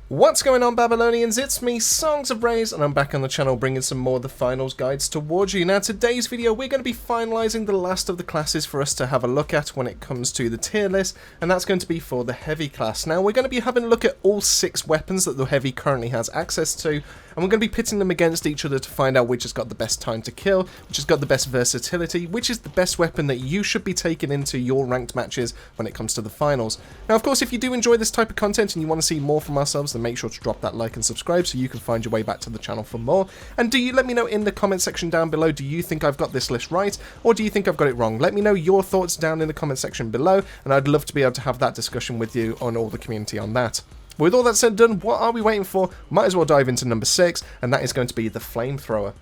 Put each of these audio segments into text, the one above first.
What's going on, Babylonians? It's me, Songs of Rays, and I'm back on the channel bringing some more of the finals guides towards you. Now, today's video, we're going to be finalising the last of the classes for us to have a look at when it comes to the tier list, and that's going to be for the Heavy class. Now, we're going to be having a look at all 6 weapons that the Heavy currently has access to, and we're going to be pitting them against each other to find out which has got the best time to kill, which has got the best versatility, which is the best weapon that you should be taking into your ranked matches when it comes to the finals. Now, of course, if you do enjoy this type of content and you want to see more from ourselves, then make sure to drop that like and subscribe so you can find your way back to the channel for more. And do you let me know in the comment section down below, do you think I've got this list right, or do you think I've got it wrong? Let me know your thoughts down in the comment section below, and I'd love to be able to have that discussion with you on all the community on that. But with all that said and done, what are we waiting for? Might as well dive into number 6, and that is going to be the Flamethrower.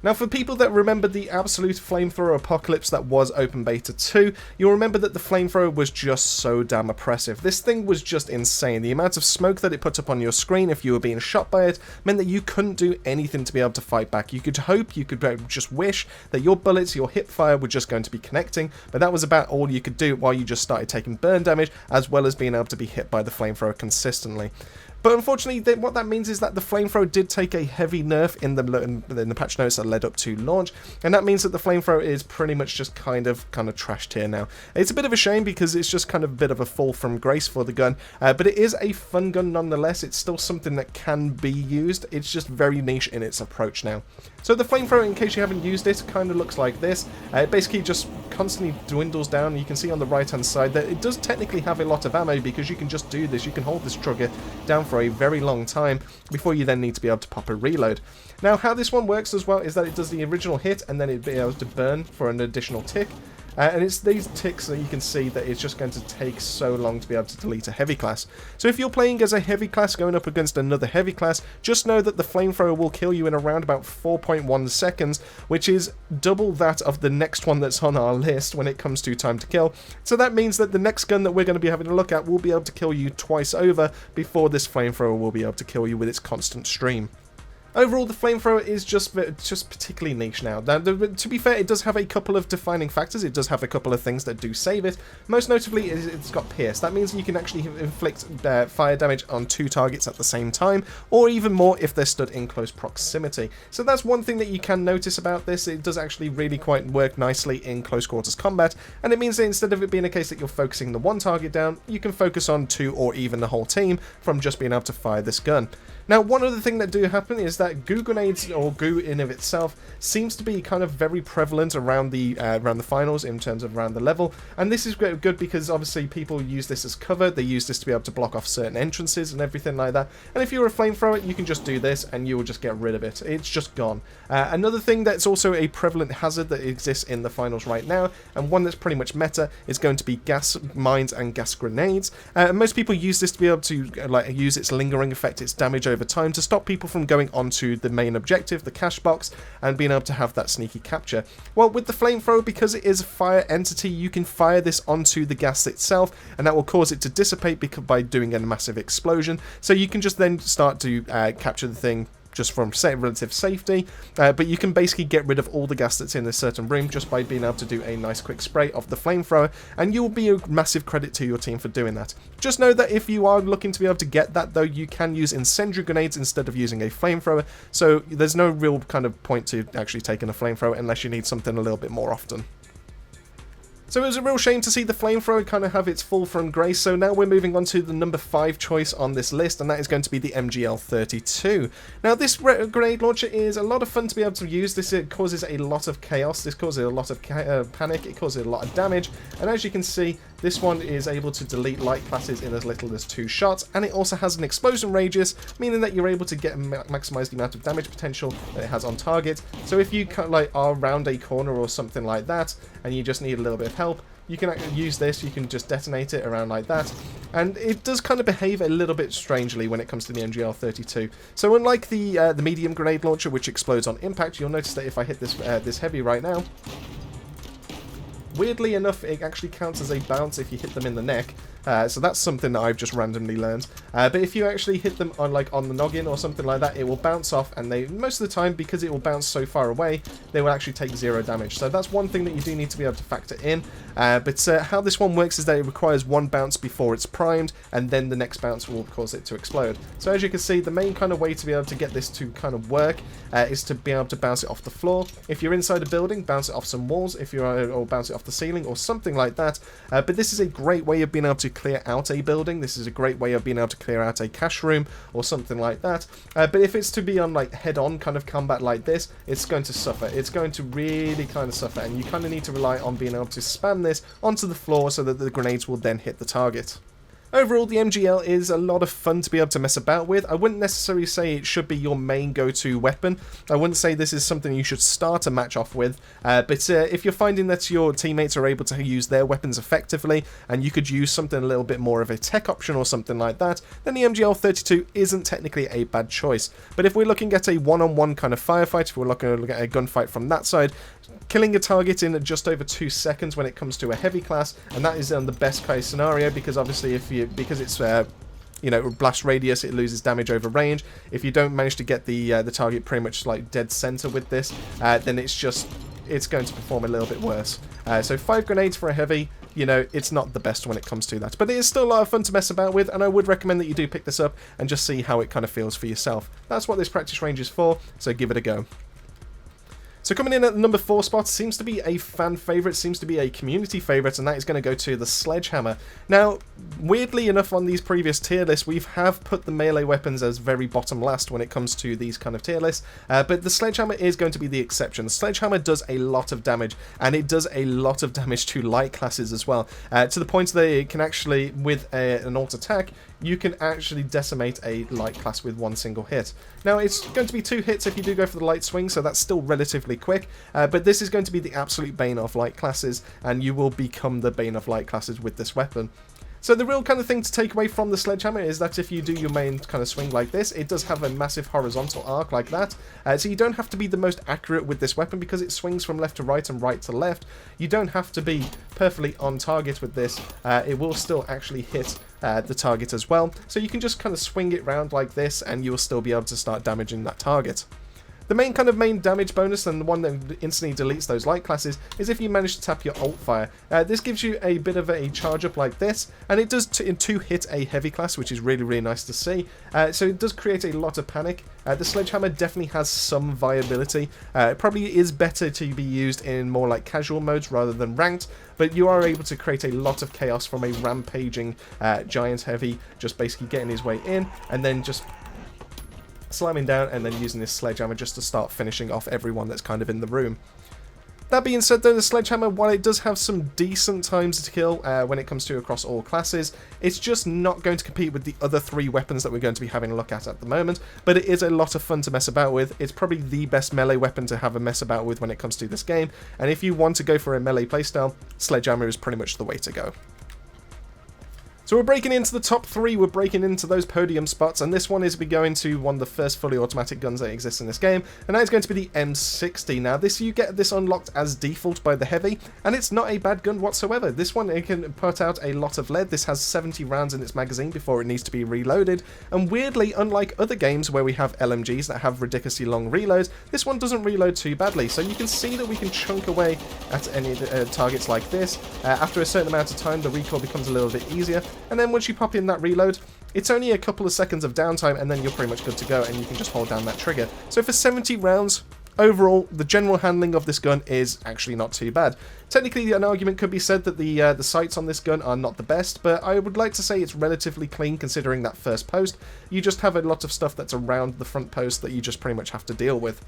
Now, for people that remember the absolute Flamethrower apocalypse that was Open Beta 2, you'll remember that the Flamethrower was just so damn oppressive. This thing was just insane. The amount of smoke that it put up on your screen if you were being shot by it meant that you couldn't do anything to be able to fight back. You could hope, you could just wish that your bullets, your hip fire were just going to be connecting, but that was about all you could do while you just started taking burn damage, as well as being able to be hit by the Flamethrower consistently. But unfortunately, what that means is that the Flamethrower did take a heavy nerf in the patch notes that led up to launch, and that means that the Flamethrower is pretty much just kind of trashed here now. It's a bit of a shame because it's just kind of a bit of a fall from grace for the gun, but it is a fun gun nonetheless. It's still something that can be used. It's just very niche in its approach now. So the Flamethrower, in case you haven't used it, kind of looks like this. It basically just constantly dwindles down. You can see on the right hand side that it does technically have a lot of ammo because you can just do this. You can hold this trigger down for a very long time before you then need to be able to pop a reload. Now, how this one works as well is that it does the original hit and then it'll be able to burn for an additional tick. And it's these ticks that you can see that it's just going to take so long to be able to delete a heavy class. So if you're playing as a heavy class going up against another heavy class, just know that the Flamethrower will kill you in around about 4.1 seconds, which is double that of the next one that's on our list when it comes to time to kill. So that means that the next gun that we're going to be having a look at will be able to kill you twice over before this Flamethrower will be able to kill you with its constant stream. Overall, the Flamethrower is just particularly niche now. Now, to be fair, it does have a couple of defining factors. It does have a couple of things that do save it. Most notably, it's got Pierce. That means you can actually inflict fire damage on 2 targets at the same time, or even more if they're stood in close proximity. So that's one thing that you can notice about this. It does actually really quite work nicely in close quarters combat, and it means that instead of it being a case that you're focusing the one target down, you can focus on 2 or even the whole team from just being able to fire this gun. Now, one other thing that do happen is that goo grenades, or goo in of itself, seems to be kind of very prevalent around the finals in terms of around the level, and this is good because obviously people use this as cover. They use this to be able to block off certain entrances and everything like that, and if you're a Flamethrower, you can just do this and you will just get rid of it. It's just gone. Another thing that's also a prevalent hazard that exists in the finals right now, and one that's pretty much meta, is going to be gas mines and gas grenades. Most people use this to be able to use its lingering effect, its damage over time, to stop people from going onto the main objective, the cash box, and being able to have that sneaky capture. Well, with the Flamethrower, because it is a fire entity, you can fire this onto the gas itself, and that will cause it to dissipate by doing a massive explosion. So you can just then start to capture the thing just from relative safety, but you can basically get rid of all the gas that's in a certain room just by being able to do a nice quick spray of the Flamethrower, and you'll be a massive credit to your team for doing that. Just know that if you are looking to be able to get that, though, you can use incendiary grenades instead of using a Flamethrower, so there's no real kind of point to actually taking a Flamethrower unless you need something a little bit more often. So it was a real shame to see the Flamethrower kind of have its fall from grace, so now we're moving on to the number 5 choice on this list, and that is going to be the MGL-32. Now, this grenade launcher is a lot of fun to be able to use. This causes a lot of chaos, this causes a lot of panic, it causes a lot of damage, and as you can see, this one is able to delete light classes in as little as 2 shots, and it also has an explosion radius, meaning that you're able to maximize the amount of damage potential that it has on target. So if you are around a corner or something like that, and you just need a little bit of help, you can actually use this. You can just detonate it around like that, and it does kind of behave a little bit strangely when it comes to the MGL-32. So unlike the medium grenade launcher, which explodes on impact, you'll notice that if I hit this heavy right now, weirdly enough, it actually counts as a bounce if you hit them in the neck, So that's something that I've just randomly learned. But if you actually hit them on the noggin or something like that, it will bounce off, and they most of the time, because it will bounce so far away, they will actually take 0 damage. So that's one thing that you do need to be able to factor in. But how this one works is that it requires 1 bounce before it's primed, and then the next bounce will cause it to explode. So as you can see, the main kind of way to be able to get this to kind of work is to be able to bounce it off the floor. If you're inside a building, bounce it off some walls, if you're or bounce it off the ceiling or something like that. But this is a great way of being able to clear out a building. This is a great way of being able to clear out a cache room or something like that. But if it's to be on head-on kind of combat like this, it's going to suffer. It's going to really kind of suffer, and you kind of need to rely on being able to spam this onto the floor so that the grenades will then hit the target. Overall, the MGL is a lot of fun to be able to mess about with. I wouldn't necessarily say it should be your main go-to weapon. I wouldn't say this is something you should start a match off with. But if you're finding that your teammates are able to use their weapons effectively, and you could use something a little bit more of a tech option or something like that, then the MGL-32 isn't technically a bad choice. But if we're looking at a one-on-one kind of firefight, if we're looking at a gunfight from that side, killing a target in just over 2 seconds when it comes to a heavy class, and that is the best case scenario, because obviously because it's you know, blast radius, it loses damage over range. If you don't manage to get the target pretty much dead center with this, then it's going to perform a little bit worse. So 5 grenades for a heavy, you know, it's not the best when it comes to that. But it is still a lot of fun to mess about with, and I would recommend that you do pick this up and just see how it kind of feels for yourself. That's what this practice range is for, so give it a go. So coming in at the number 4 spot seems to be a fan favourite, seems to be a community favourite, and that is going to go to the Sledgehammer. Now, weirdly enough, on these previous tier lists, we have put the melee weapons as very bottom last when it comes to these kind of tier lists, but the Sledgehammer is going to be the exception. The Sledgehammer does a lot of damage, and it does a lot of damage to light classes as well, to the point that it can actually, with an alt attack, you can actually decimate a light class with 1 single hit. Now, it's going to be 2 hits if you do go for the light swing, so that's still relatively quick, but this is going to be the absolute bane of light classes, and you will become the bane of light classes with this weapon. So the real kind of thing to take away from the Sledgehammer is that if you do your main kind of swing like this, it does have a massive horizontal arc like that. So you don't have to be the most accurate with this weapon because it swings from left to right and right to left. You don't have to be perfectly on target with this. It will still actually hit the target as well. So you can just kind of swing it round like this and you'll still be able to start damaging that target. The main damage bonus, and the one that instantly deletes those light classes, is if you manage to tap your alt fire. This gives you a bit of a charge up like this, and it does two hit a heavy class, which is really, really nice to see. So it does create a lot of panic. The Sledgehammer definitely has some viability. It probably is better to be used in more like casual modes rather than ranked, but you are able to create a lot of chaos from a rampaging giant heavy, just basically getting his way in, and then just slamming down and then using this Sledgehammer just to start finishing off everyone that's kind of in the room. That being said though, the Sledgehammer, while it does have some decent times to kill when it comes to across all classes, it's just not going to compete with the other 3 weapons that we're going to be having a look at the moment, but it is a lot of fun to mess about with. It's probably the best melee weapon to have a mess about with when it comes to this game, and if you want to go for a melee playstyle, Sledgehammer is pretty much the way to go. So we're breaking into the top 3, we're breaking into those podium spots, and this one is going to one of the first fully automatic guns that exists in this game, and that is going to be the M60. Now you get this unlocked as default by the heavy, and it's not a bad gun whatsoever. This one, it can put out a lot of lead. This has 70 rounds in its magazine before it needs to be reloaded, and weirdly, unlike other games where we have LMGs that have ridiculously long reloads, this one doesn't reload too badly, so you can see that we can chunk away at any targets like this. After a certain amount of time, the recoil becomes a little bit easier, and then once you pop in that reload, it's only a couple of seconds of downtime and then you're pretty much good to go and you can just hold down that trigger. So for 70 rounds, overall, the general handling of this gun is actually not too bad. Technically, an argument could be said that the sights on this gun are not the best, but I would like to say it's relatively clean considering that first post. You just have a lot of stuff that's around the front post that you just pretty much have to deal with.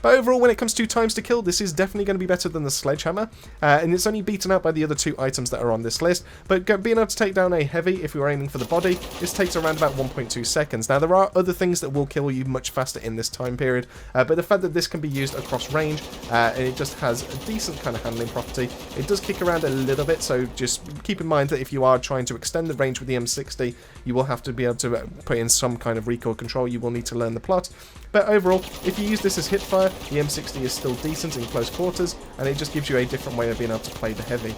But overall, when it comes to times to kill, this is definitely going to be better than the Sledgehammer, and it's only beaten out by the other 2 items that are on this list, but being able to take down a heavy, if you're aiming for the body, this takes around about 1.2 seconds. Now, there are other things that will kill you much faster in this time period, but the fact that this can be used across range, and it just has a decent kind of handling property, it does kick around a little bit, so just keep in mind that if you are trying to extend the range with the M60, you will have to be able to put in some kind of recoil control. You will need to learn the plot. But overall, if you use this as hipfire, the M60 is still decent in close quarters, and it just gives you a different way of being able to play the heavy.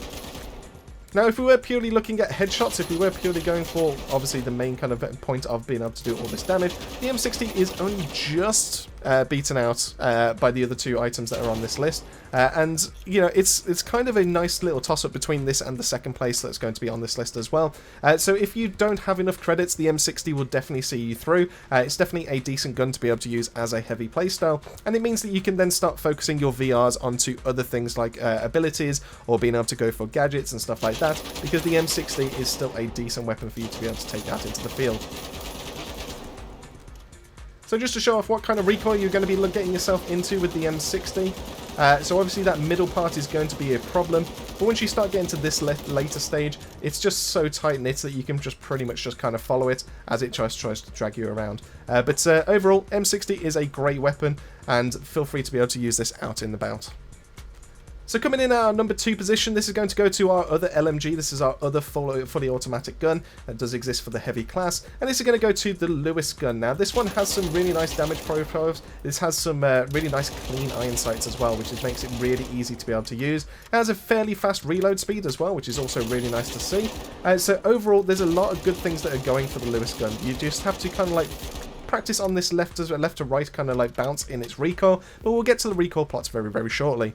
Now, if we were purely looking at headshots, if we were purely going for, obviously, the main kind of point of being able to do all this damage, the M60 is only just beaten out by the other two items that are on this list. And, you know, it's kind of a nice little toss-up between this and the second place that's going to be on this list as well. So if you don't have enough credits, the M60 will definitely see you through. It's definitely a decent gun to be able to use as a heavy playstyle, and it means that you can then start focusing your VRs onto other things like abilities, or being able to go for gadgets and stuff like that, because the M60 is still a decent weapon for you to be able to take out into the field. So just to show off what kind of recoil you're going to be getting yourself into with the M60. So obviously that middle part is going to be a problem, but once you start getting to this later stage, it's just so tight-knit that you can just pretty much just kind of follow it as it tries to drag you around. But overall, M60 is a great weapon, and feel free to be able to use this out in the bout. So coming in at our number 2 position, this is going to go to our other LMG. This is our other fully automatic gun that does exist for the heavy class. And this is going to go to the Lewis gun. Now, this one has some really nice damage profiles. This has some really nice clean iron sights as well, which makes it really easy to be able to use. It has a fairly fast reload speed as well, which is also really nice to see. So overall, there's a lot of good things that are going for the Lewis gun. You just have to kind of like practice on this left to right kind of like bounce in its recoil, but we'll get to the recoil plots very, very shortly.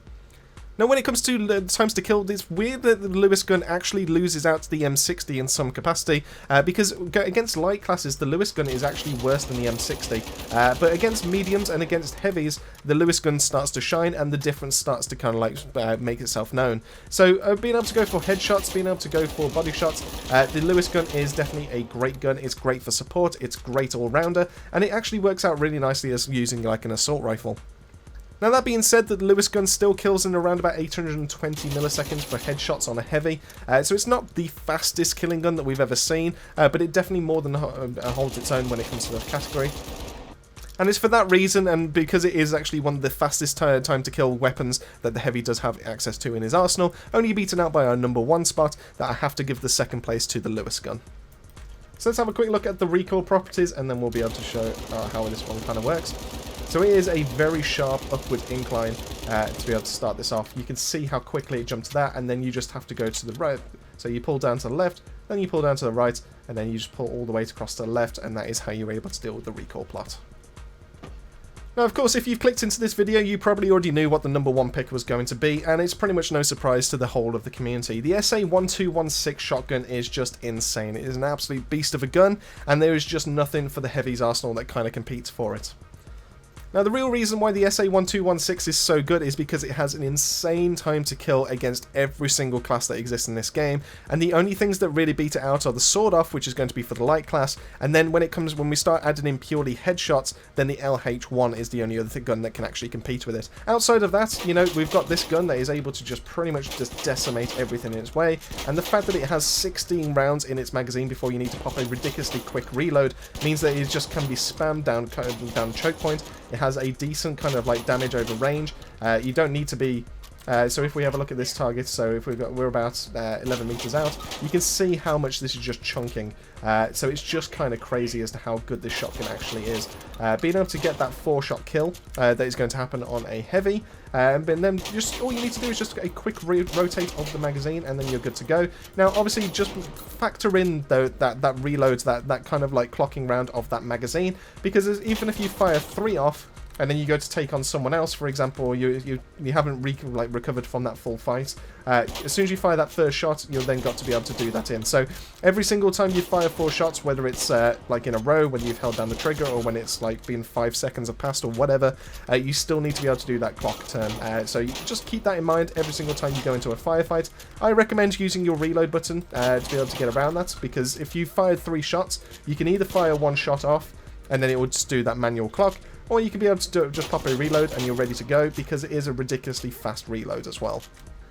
Now, when it comes to times to kill, it's weird that the Lewis gun actually loses out to the M60 in some capacity, because against light classes, the Lewis gun is actually worse than the M60. But against mediums and against heavies, the Lewis gun starts to shine, and the difference starts to kind of like make itself known. So, being able to go for headshots, being able to go for body shots, the Lewis gun is definitely a great gun. It's great for support, it's great all-rounder, and it actually works out really nicely as using like an assault rifle. Now, that being said, the Lewis gun still kills in around about 820 milliseconds for headshots on a heavy, so it's not the fastest killing gun that we've ever seen, but it definitely more than holds its own when it comes to the category. And it's for that reason, and because it is actually one of the fastest time to kill weapons that the heavy does have access to in his arsenal, only beaten out by our number 1 spot, that I have to give the second place to the Lewis gun. So let's have a quick look at the recoil properties, and then we'll be able to show how this one kind of works. So it is a very sharp upward incline to be able to start this off. You can see how quickly it jumped to that, and then you just have to go to the right. So you pull down to the left, then you pull down to the right, and then you just pull all the way across to the left, and that is how you're able to deal with the recoil plot. Now, of course, if you've clicked into this video, you probably already knew what the number 1 pick was going to be, and it's pretty much no surprise to the whole of the community. The SA-1216 shotgun is just insane. It is an absolute beast of a gun, and there is just nothing for the heavies arsenal that kind of competes for it. Now, the real reason why the SA-1216 is so good is because it has an insane time to kill against every single class that exists in this game, and the only things that really beat it out are the sword off, which is going to be for the light class, and then when we start adding in purely headshots, then the LH1 is the only other gun that can actually compete with it. Outside of that, you know, we've got this gun that is able to just pretty much just decimate everything in its way, and the fact that it has 16 rounds in its magazine before you need to pop a ridiculously quick reload means that it just can be spammed down choke point. It has a decent kind of like damage over range. You don't need to be so if we have a look at this target, so if we're about 11 meters out, you can see how much this is just chunking. So it's just kind of crazy as to how good this shotgun actually is. Being able to get that 4-shot kill that is going to happen on a heavy, and then just all you need to do is just a quick rotate of the magazine, and then you're good to go. Now, obviously, just factor in though that reload, that kind of like clocking round of that magazine, because even if you fire 3 off, and then you go to take on someone else, for example, you haven't recovered from that full fight. As soon as you fire that first shot, you've then got to be able to do that in. So every single time you fire 4 shots, whether it's like in a row when you've held down the trigger, or when it's like been 5 seconds have passed or whatever, you still need to be able to do that clock turn. So you just keep that in mind every single time you go into a firefight. I recommend using your reload button to be able to get around that, because if you fired 3 shots, you can either fire 1 shot off, and then it will just do that manual clock, or you can be able to just pop a reload and you're ready to go, because it is a ridiculously fast reload as well.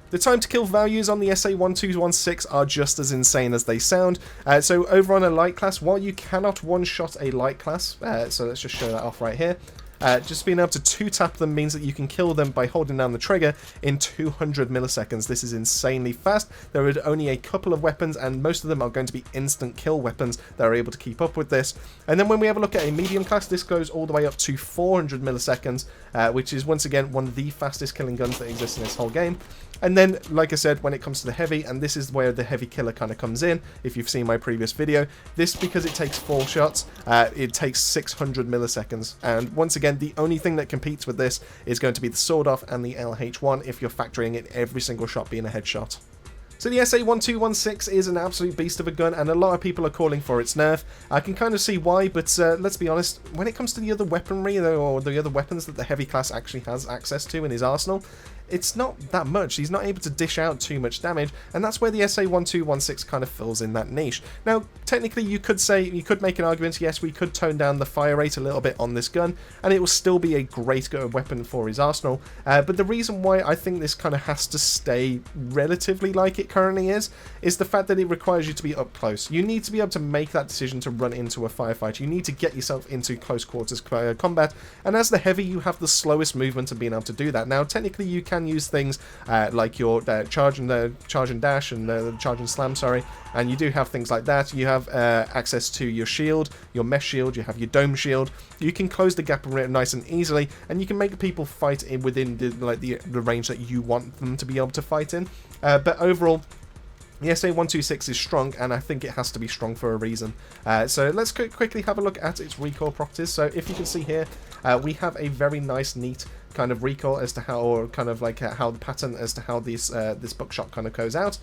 The time to kill values on the SA-1216 are just as insane as they sound. So over on a light class, while you cannot one-shot a light class, so let's just show that off right here, just being able to 2-tap them means that you can kill them by holding down the trigger in 200 milliseconds. This is insanely fast. There are only a couple of weapons, and most of them are going to be instant kill weapons that are able to keep up with this. And then when we have a look at a medium class, this goes all the way up to 400 milliseconds, which is once again one of the fastest killing guns that exists in this whole game. And then, like I said, when it comes to the heavy, and this is where the heavy killer kind of comes in, if you've seen my previous video, this, because it takes 4 shots, it takes 600 milliseconds. And once again, the only thing that competes with this is going to be the sword off and the LH1 if you're factoring in every single shot being a headshot. So the SA-1216 is an absolute beast of a gun, and a lot of people are calling for its nerf. I can kind of see why, but let's be honest, when it comes to the other weaponry, or the other weapons that the heavy class actually has access to in his arsenal, it's not that much. He's not able to dish out too much damage, and that's where the SA-1216 kind of fills in that niche. Now, technically, you could make an argument, yes, we could tone down the fire rate a little bit on this gun, and it will still be a great weapon for his arsenal, but the reason why I think this kind of has to stay relatively like it currently is the fact that it requires you to be up close. You need to be able to make that decision to run into a firefight. You need to get yourself into close quarters combat, and as the heavy, you have the slowest movement of being able to do that. Now, technically, you can use things like your charge and dash and the charge and slam, sorry, and you do have things like that. You have access to your shield, your mesh shield, you have your dome shield. You can close the gap nice and easily, and you can make people fight within the range that you want them to be able to fight in. But overall, the SA-126 is strong, and I think it has to be strong for a reason. So let's quickly have a look at its recoil properties. So if you can see here, we have a very nice, neat kind of recoil as to how, or kind of like how the pattern as to how this buckshot kind of goes out.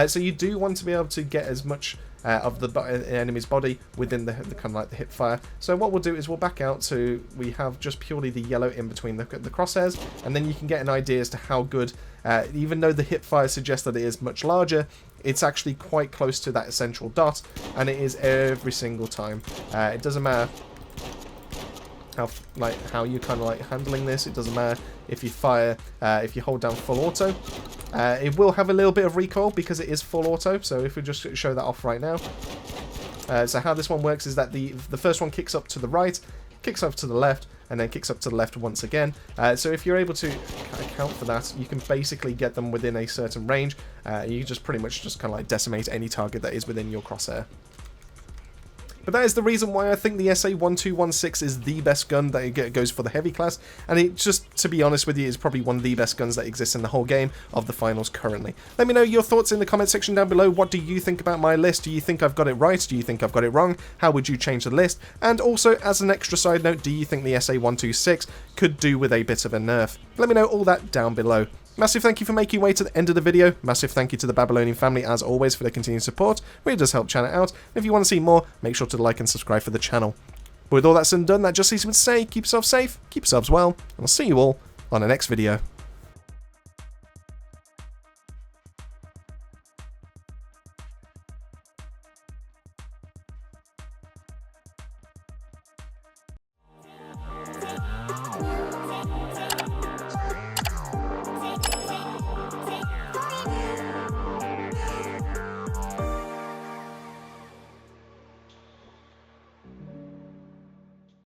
So you do want to be able to get as much of the enemy's body within the kind of like the hip fire. So what we'll do is we'll back out to, we have just purely the yellow in between the crosshairs, and then you can get an idea as to how good, even though the hip fire suggests that it is much larger, it's actually quite close to that central dot, and it is every single time. It doesn't matter how you kind of like handling this. It doesn't matter if you fire, if you hold down full auto. It will have a little bit of recoil because it is full auto. So if we just show that off right now. So how this one works is that the first one kicks up to the right, kicks up to the left, and then kicks up to the left once again. So if you're able to account for that, you can basically get them within a certain range. You just pretty much just kind of like decimate any target that is within your crosshair. But that is the reason why I think the SA-1216 is the best gun that goes for the heavy class, and it just, to be honest with you, is probably one of the best guns that exists in the whole game of the finals currently. Let me know your thoughts in the comment section down below. What do you think about my list? Do you think I've got it right? Do you think I've got it wrong? How would you change the list? And also, as an extra side note, do you think the SA-126 could do with a bit of a nerf? Let me know all that down below. Massive thank you for making your way to the end of the video. Massive thank you to the Babylonian family, as always, for their continued support. Really does help channel out. And if you want to see more, make sure to like and subscribe for the channel. But with all that said and done, that just leaves me to say, keep yourself safe, keep yourselves well, and I'll see you all on the next video.